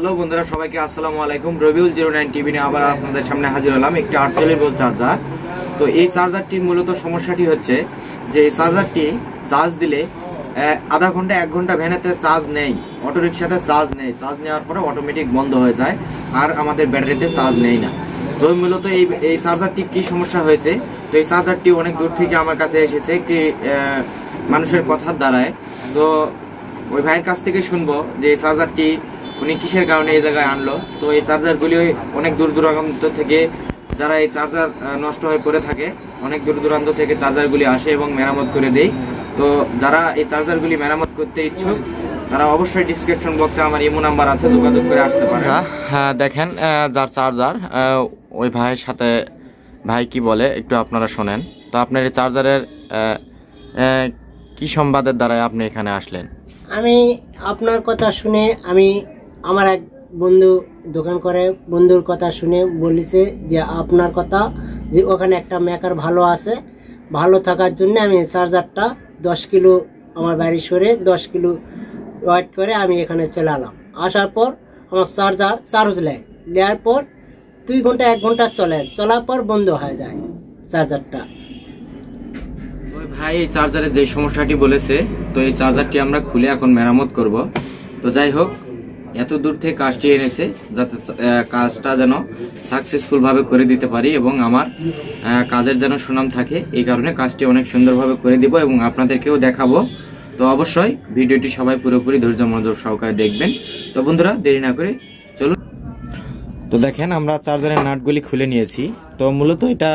Hello বন্ধুরা, সবাইকে আসসালামু আলাইকুম। রবিউল 09 টিভি নিয়ে আবার আপনাদের সামনে হাজির হলাম। একটি 48 ভোল্ট চার্জার। তো এই চার্জারটির মূলত সমস্যাটি হচ্ছে যে এই চার্জারটি চার্জ দিলে আধা ঘন্টা 1 ঘন্টা ভ্যানেতে চার্জ নেই, অটোরিকশাতে চার্জ নেই। চার্জ নেওয়ার পরে অটোমেটিক বন্ধ হয়ে যায়, আর আমাদের ব্যাটারিতে চার্জ নেই না। তো মূলত এই চার্জারটি কি সমস্যা হয়েছে, তো এই চার্জারটি অনেক দূর থেকে আমার কাছে এসেছে একটি মানুষের কথার দ্বারায়। তো ওই ভাইয়ের কাছ থেকে শুনবো যে এই চার্জারটি উনি কিসের কারণে এই জায়গায় আনলো। তো এই চার্জারগুলি অনেক দূর দূরান্ত থেকে, যারা এই চার্জার নষ্ট হয়ে পড়ে থাকে, অনেক দূর দূরান্ত থেকে চার্জারগুলি আসে এবং মেরামত করে দেয়। তো যারা এই চার্জারগুলি মেরামত করতে ইচ্ছুক তারা অবশ্যই ডিসক্রিপশন বক্সে আমার ইমো নাম্বার আছে, যোগাযোগ করে আসতে পারে। হ্যাঁ, দেখেন যার চার্জার, ওই ভাইয়ের সাথে ভাই কি বলে একটু আপনারা শোনেন। তো আপনার এই চার্জারের কি সংবাদের দ্বারাই আপনি এখানে আসলেন? আমি আপনার কথা শুনে, আমার এক বন্ধু দোকান করে, বন্ধুর কথা শুনে বলেছে যে আপনার কথা, যে ওখানে একটা মেকার ভালো আছে, ভালো থাকার জন্য আমি চার্জারটা 10 কিলো আমার বাড়ি সরে 10 কিলো ওয়েট করে আমি এখানে চলে এলাম। আসার পর আমার চার্জার চার্জ নেওয়ার পর 2 ঘন্টা 1 ঘন্টা চলার পর বন্ধ হয়ে যায় চার্জারটা। ওই ভাই এই চার্জারের যে সমস্যাটি বলেছে, তো এই চার্জারটি আমরা খুলে এখন মেরামত করব। তো যাই হোক, এত দূর থেকে কাজটি এনেছে যাতে কাজটা যেন সাকসেসফুল ভাবে করে দিতে পারি এবং আমার কাজের যেন সুনাম থাকে, এই কারণে কাজটি অনেক সুন্দরভাবে করে দিব এবং আপনাদেরকেও দেখাবো। তো অবশ্যই ভিডিওটি সবাই পুরোপুরি ধৈর্য মনোযোগ সহকারে দেখবেন। তো বন্ধুরা, দেরি না করে চলুন। তো দেখেন, আমরা চার্জারের নাটগুলি খুলে নিয়েছি। তো মূলত এটা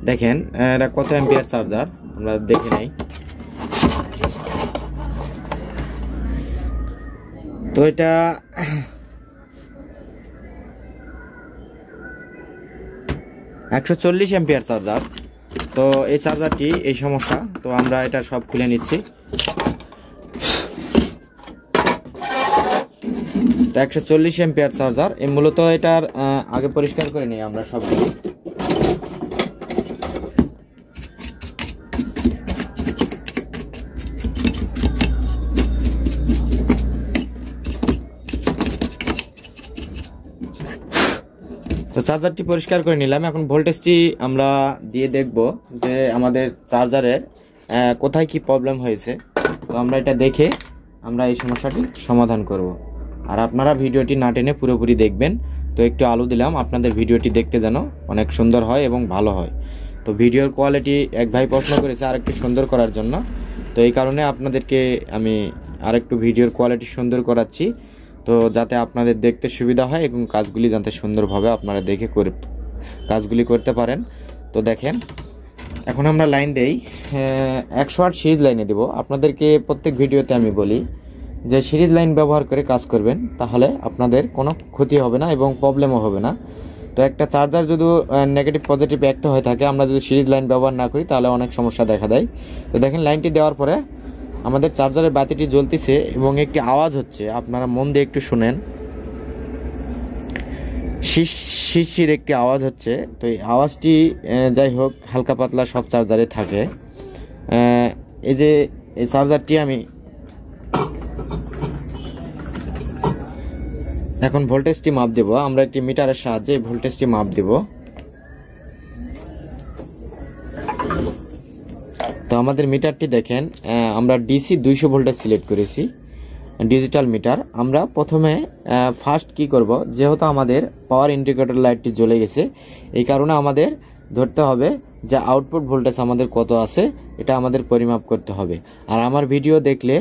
দেখেন, এটা কত অ্যাম্পিয়ার চার্জার আমরা দেখে নেই। তো এটা 140 অ্যাম্পিয়ার চার্জার। তো এই চার্জারটি এই সমস্যা, তো আমরা এটা সব খুলে নিচ্ছি। তো 140 অ্যাম্পিয়ার চার্জার, এই মূলত এটার আগে পরিষ্কার করে নিই আমরা সবগুলি। তো চার্জারটি পরিষ্কার করে নিলাম। এখন ভোল্টেজটি আমরা দিয়ে দেখব যে আমাদের চার্জারের কোথায় কি প্রবলেম হয়েছে। তো আমরা এটা দেখে আমরা এই সমস্যাটি সমাধান করব। আর আপনারা ভিডিওটি না টেনে পুরোপুরি দেখবেন। তো একটু আলো দিলাম আপনাদের ভিডিওটি দেখতে যেন অনেক সুন্দর হয় এবং ভালো হয়। তো ভিডিওর কোয়ালিটি এক ভাই প্রশ্ন করেছে আর একটু সুন্দর করার জন্য। তো এই কারণে আপনাদেরকে আমি আরেকটু ভিডিওর কোয়ালিটি সুন্দর করাচ্ছি, তো যাতে আপনাদের দেখতে সুবিধা হয় এবং কাজগুলি যাতে সুন্দরভাবে আপনারা দেখে কাজগুলি করতে পারেন। তো দেখেন, এখন আমরা লাইন দেই, 108 সিরিজ লাইনে দেব। আপনাদেরকে প্রত্যেক ভিডিওতে আমি বলি যে সিরিজ লাইন ব্যবহার করে কাজ করবেন, তাহলে আপনাদের কোনো ক্ষতি হবে না এবং প্রবলেমও হবে না। তো একটা চার্জার যদি নেগেটিভ পজিটিভ একটা হয়ে থাকে, আমরা যদি সিরিজ লাইন ব্যবহার না করি তাহলে অনেক সমস্যা দেখা দেয়। তো দেখেন, লাইনটি দেওয়ার পরে আমাদের চার্জারের বাতিটি জ্বলতেছে এবং একটি আওয়াজ হচ্ছে, আপনারা মন দিয়ে একটু শুনেন। শিরশির একটি আওয়াজ হচ্ছে। তো এই আওয়াজটি যাই হোক হালকা পাতলা সব চার্জারে থাকে। এই যে এই চার্জারটি আমি এখন ভোল্টেজটি মাপ দেব। আমরা একটি মিটারের সাহায্যে ভোল্টেজটি মাপ দেব। তো আমাদের মিটারটি দেখেন, আমরা ডিসি 200 ভোল্টেজ সিলেক্ট করেছি, ডিজিটাল মিটার। আমরা প্রথমে ফার্স্ট কি করব, যেহেতু আমাদের পাওয়ার ইন্ডিকেটর লাইটটি জ্বলে গেছে, এই কারণে আমাদের ধরতে হবে যে আউটপুট ভোল্টেজ আমাদের কত আছে, এটা আমাদের পরিমাপ করতে হবে। আর আমার ভিডিও দেখলে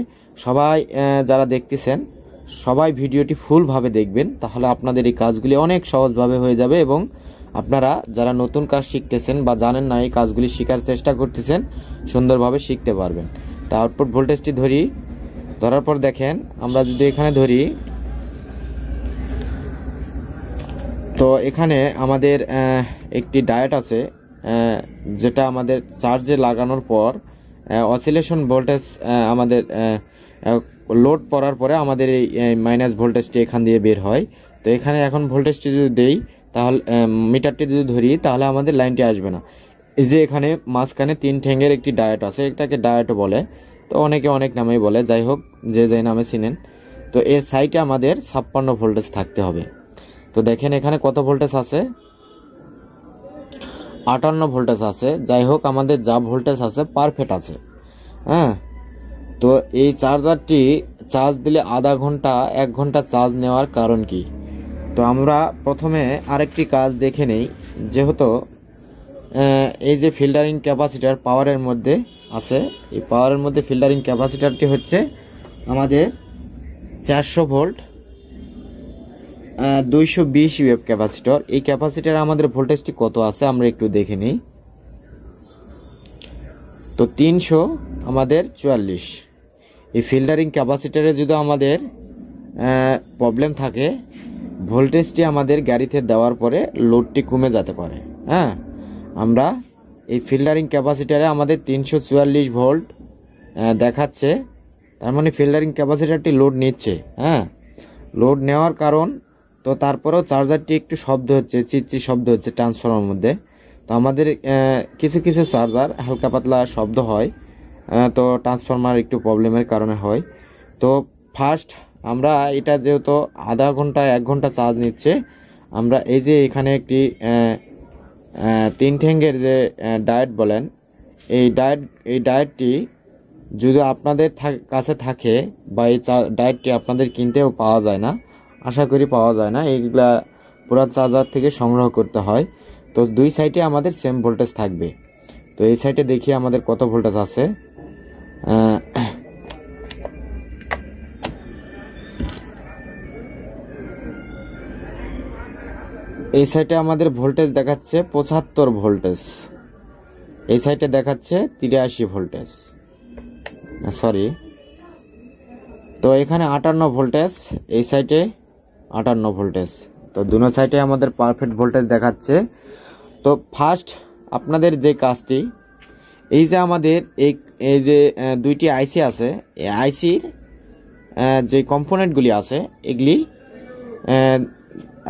সবাই যারা দেখতেছেন সবাই ভিডিওটি ফুলভাবে দেখবেন, তাহলে আপনাদের এই কাজগুলি অনেক সহজভাবে হয়ে যাবে এবং আপনারা যারা নতুন কাজ শিখতেছেন বা জানেন না, এই কাজগুলি শেখার চেষ্টা করতেছেন, সুন্দরভাবে শিখতে পারবেন। তো আউটপুট ভোল্টেজটি ধরার পর দেখেন, আমরা যদি এখানে ধরি, তো এখানে আমাদের একটি ডায়োড আছে, যেটা আমাদের চার্জে লাগানোর পর অসিলেশন ভোল্টেজ আমাদের লোড পড়ার পরে আমাদের এই মাইনাস ভোল্টেজটি এখান দিয়ে বের হয়। তো এখানে এখন ভোল্টেজটি যদি দেই, তাহলে মিটারটি যদি ধরি, তাহলে আমাদের লাইনটি আসবে না। এই যে এখানে মাঝখানে 3 ঠ্যাঙ্গের একটি ডায়োড আছে, এটাকে ডায়োড বলে। তো অনেকে অনেক নামেই বলে, যাই হোক যে নামে চিনেন। তো এর সাইডে আমাদের 56 ভোল্টেজ থাকতে হবে। তো দেখেন এখানে কত ভোল্টেজ আছে, 58 ভোল্টেজ আছে। যাই হোক, আমাদের যা ভোল্টেজ আছে পারফেক্ট আছে। হ্যাঁ, তো এই চার্জারটি চার্জ দিলে আধা ঘন্টা 1 ঘন্টা চার্জ নেওয়ার কারণ কি? তো আমরা প্রথমে আরেকটি কাজ দেখে নেই। যেহেতু এই যে ফিল্টারিং ক্যাপাসিটার পাওয়ারের মধ্যে আছে, এই পাওয়ারের মধ্যে ফিল্টারিং ক্যাপাসিটারটি হচ্ছে আমাদের 400 ভোল্ট 220 ইউএফ ক্যাপাসিটর। এই ক্যাপাসিটার আমাদের ভোল্টেজটি কত আছে আমরা একটু দেখে নিই। তো 300 আমাদের 44। এই ফিল্টারিং ক্যাপাসিটারে যদি আমাদের প্রবলেম থাকে, ভোল্টেজটি আমাদের গাড়িতে দেওয়ার পরে লোডটি কমে যেতে পারে। হ্যাঁ, আমরা এই ফিল্টারিং ক্যাপাসিটারে আমাদের 344 ভোল্ট দেখাচ্ছে, তার মানে ফিল্টারিং ক্যাপাসিটারটি লোড নিচ্ছে। হ্যাঁ, লোড নেওয়ার কারণ, তো তারপরেও চার্জারটি একটু শব্দ হচ্ছে, চিৎচির শব্দ হচ্ছে ট্রান্সফরমার মধ্যে। তো আমাদের কিছু কিছু চার্জার হালকা পাতলা শব্দ হয়, তো ট্রান্সফরমার একটু প্রবলেমের কারণে হয়। তো ফার্স্ট আমরা এটা যেহেতু আধা ঘন্টা 1 ঘন্টা চার্জ নিচ্ছে, আমরা এই যে এখানে একটি 3 ঠ্যাঙ্গের যে ডায়েট বলেন, এই ডায়েটটি যদি আপনাদের কাছে থাকে বা এই ডায়েটটি আপনাদের কিনতেও পাওয়া যায় না, আশা করি পাওয়া যায় না, এইগুলা পুরা চার্জার থেকে সংগ্রহ করতে হয়। তো 2 সাইডে আমাদের সেম ভোল্টেজ থাকবে। তো এই সাইডে দেখি আমাদের কত ভোল্টেজ আছে। এই সাইডে আমাদের ভোল্টেজ দেখাচ্ছে 75 ভোল্টেজ, এই সাইডে দেখাচ্ছে 83 ভোল্টেজ, সরি। তো এখানে 58 ভোল্টেজ, এই সাইডে 58 ভোল্টেজ। তো দুনো সাইডে আমাদের পারফেক্ট ভোল্টেজ দেখাচ্ছে। তো ফার্স্ট আপনাদের যে কাজটি, এই যে আমাদের এই যে 2টি আইসি আছে, এই আইসির যে কম্পোনেন্টগুলি আছে এগুলি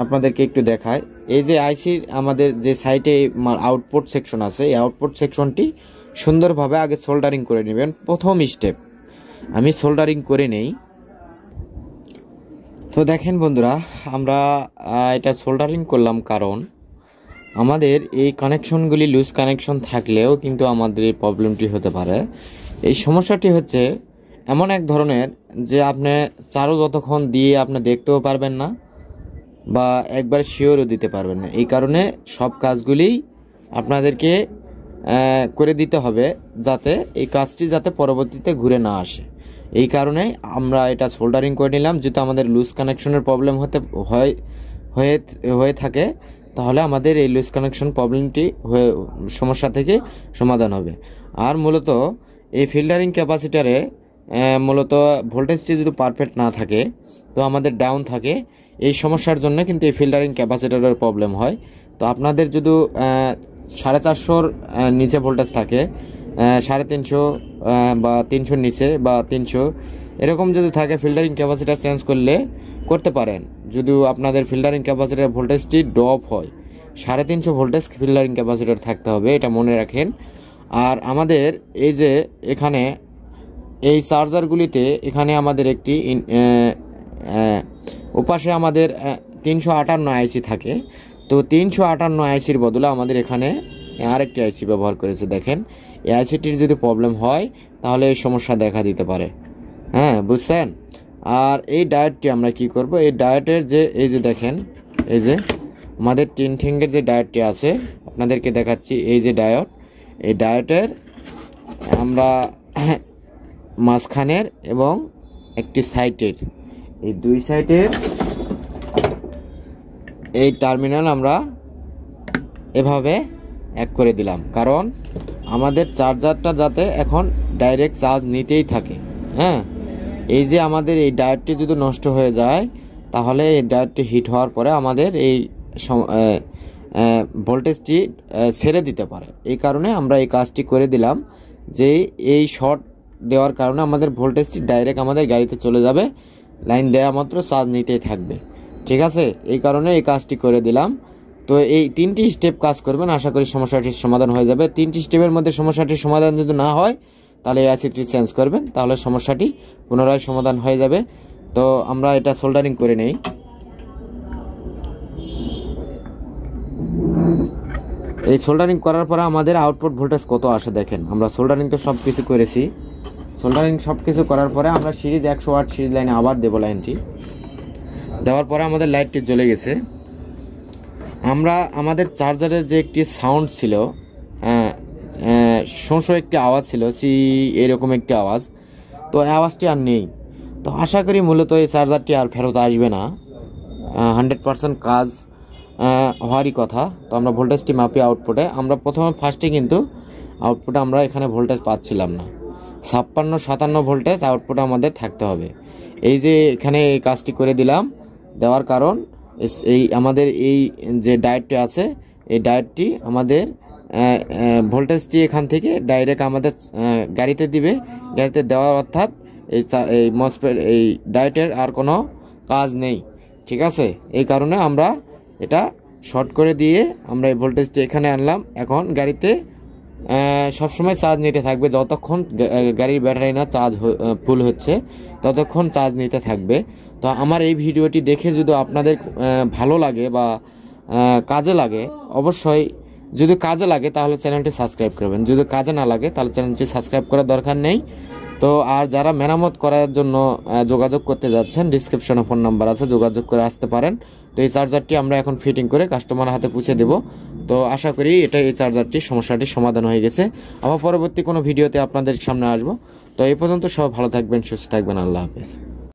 আপনাদেরকে একটু দেখায়। এই যে আইসির আমাদের যে সাইডে আউটপুট সেকশন আছে, এই আউটপুট সেকশনটি সুন্দরভাবে আগে সোল্ডারিং করে নেবেন। প্রথম স্টেপ আমি সোল্ডারিং করে নেই। তো দেখেন বন্ধুরা, আমরা এটা সোল্ডারিং করলাম কারণ আমাদের এই কানেকশনগুলি লুজ কানেকশন থাকলেও কিন্তু আমাদের এই প্রবলেমটি হতে পারে। এই সমস্যাটি হচ্ছে এমন এক ধরনের যে আপনি চারও যতক্ষণ দিয়ে আপনি দেখতেও পারবেন না বা একবার শিওরও দিতে পারবেন না। এই কারণে সব কাজগুলি আপনাদেরকে করে দিতে হবে, যাতে এই কাজটি যাতে পরবর্তীতে ঘুরে না আসে। এই কারণে আমরা এটা সোল্ডারিং করে নিলাম। যদি আমাদের লুজ কানেকশনের প্রবলেম হয়ে থাকে, তাহলে আমাদের এই লুজ কানেকশন প্রবলেমটি সমস্যা থেকে সমাধান হবে। আর মূলত এই ফিল্টারিং ক্যাপাসিটারে মূলত ভোল্টেজটি যদি পারফেক্ট না থাকে, তো আমাদের ডাউন থাকে, এই সমস্যার জন্য কিন্তু এই ফিল্টারিং ক্যাপাসিটারের প্রবলেম হয়। তো আপনাদের যদি 450 নিচে ভোল্টেজ থাকে, 350 বা 300 নিচে বা 300 এরকম যদি থাকে, ফিল্টারিং ক্যাপাসিটার চেঞ্জ করতে পারেন। যদি আপনাদের ফিল্টারিং ক্যাপাসিটার ভোল্টেজটি ড্রপ হয়, 350 ভোল্টেজ ফিল্টারিং ক্যাপাসিটার থাকতে হবে, এটা মনে রাখেন। আর আমাদের এই যে এখানে এই চার্জারগুলিতে এখানে আমাদের একটি ওপাশে আমাদের 358 আইসি থাকে। তো 358 আইসির বদলে আমাদের এখানে আরেকটি আইসি ব্যবহার করেছে। দেখেন, এই আইসিটির যদি প্রবলেম হয় তাহলে এই সমস্যা দেখা দিতে পারে। হ্যাঁ, বুঝছেন? আর এই ডায়েটটি আমরা কি করব, এই ডায়েটের যে এই যে দেখেন, এই যে আমাদের 3 ঠ্যাঙ্গের যে ডায়েটটি আছে আপনাদেরকে দেখাচ্ছি। এই যে ডায়েট, এই ডায়েটের আমরা মাঝখানের এবং একটি সাইডের, এই 2 সাইডের এই টার্মিনাল আমরা এভাবে এক করে দিলাম, কারণ আমাদের চার্জারটা যাতে এখন ডাইরেক্ট চার্জ নিতেই থাকে। হ্যাঁ, এই যে আমাদের এই ডায়েটটি যদি নষ্ট হয়ে যায়, তাহলে এই ডায়েটটি হিট হওয়ার পরে আমাদের এই ভোল্টেজটি ছেড়ে দিতে পারে। এই কারণে আমরা এই কাজটি করে দিলাম, যে এই শর্ট দেওয়ার কারণে আমাদের ভোল্টেজটি ডাইরেক্ট আমাদের গাড়িতে চলে যাবে, লাইন দেওয়া মাত্র চার্জ নিতেই থাকবে। ঠিক আছে, এই কারণে এই কাজটি করে দিলাম। তো এই 3টি স্টেপ কাজ করবেন, আশা করি সমস্যাটির সমাধান হয়ে যাবে। 3টি স্টেপের মধ্যে সমস্যাটির সমাধান যদি না হয়, তাহলে এই আইসিটি চেঞ্জ করবেন, তাহলে সমস্যাটি পুনরায় সমাধান হয়ে যাবে। তো আমরা এটা সোল্ডারিং করে নেই। এই সোল্ডারিং করার পরে আমাদের আউটপুট ভোল্টেজ কত আসে দেখেন। আমরা সোল্ডারিং তো সব কিছু করেছি, সোল্ডারিং সব কিছু করার পরে আমরা সিরিজ 100 ওয়াট সিরিজ লাইনে আবার দেবো। লাইনটি দেওয়ার পরে আমাদের লাইটটি জ্বলে গেছে। আমরা আমাদের চার্জারের যে একটি সাউন্ড ছিল, শোঁ একটি আওয়াজ ছিল, এরকম একটি আওয়াজ, তো আওয়াজটি আর নেই। তো আশা করি মূলত এই চার্জারটি আর ফেরত আসবে না, 100% কাজ হওয়ারই কথা। তো আমরা ভোল্টেজটি মাপি আউটপুটে। আমরা ফার্স্টে কিন্তু আউটপুটে আমরা এখানে ভোল্টেজ পাচ্ছিলাম না, 56-57 ভোল্টেজ আউটপুটে আমাদের থাকতে হবে। এই যে এখানে এই কাজটি করে দিলাম, দেওয়ার কারণ এই আমাদের এই যে ডায়োডটি আছে, এই ডায়োডটি আমাদের ভোল্টেজটি এখান থেকে ডাইরেক্ট আমাদের গাড়িতে দিবে। গাড়িতে দেওয়ার অর্থাৎ এই মসফেট এই ডায়োডের আর কোনো কাজ নেই, ঠিক আছে। এই কারণে আমরা এটা শর্ট করে দিয়ে আমরা এই ভোল্টেজটি এখানে আনলাম। এখন গাড়িতে সবসময় চার্জ নিতে থাকবে, যতক্ষণ গাড়ির ব্যাটারি না চার্জ ফুল হচ্ছে ততক্ষণ চার্জ নিতে থাকবে। তো আমার এই ভিডিওটি দেখে যদি আপনাদের ভালো লাগে বা কাজে লাগে, অবশ্যই যদি কাজে লাগে তাহলে চ্যানেলটি সাবস্ক্রাইব করবেন, যদি কাজে না লাগে তাহলে চ্যানেলটি সাবস্ক্রাইব করার দরকার নেই। তো আর যারা মেরামত করার জন্য যোগাযোগ করতে যাচ্ছেন, ডিসক্রিপশনে ফোন নাম্বার আছে, যোগাযোগ করে আসতে পারেন। তো এই চার্জারটি আমরা এখন ফিটিং করে কাস্টমারের হাতে পৌঁছে দেব। তো আশা করি এই চার্জারটির সমস্যাটির সমাধান হয়ে গেছে। আবার পরবর্তী কোনো ভিডিওতে আপনাদের সামনে আসবো। তো এই পর্যন্ত সবাই ভালো থাকবেন, সুস্থ থাকবেন, আল্লাহ হাফেজ।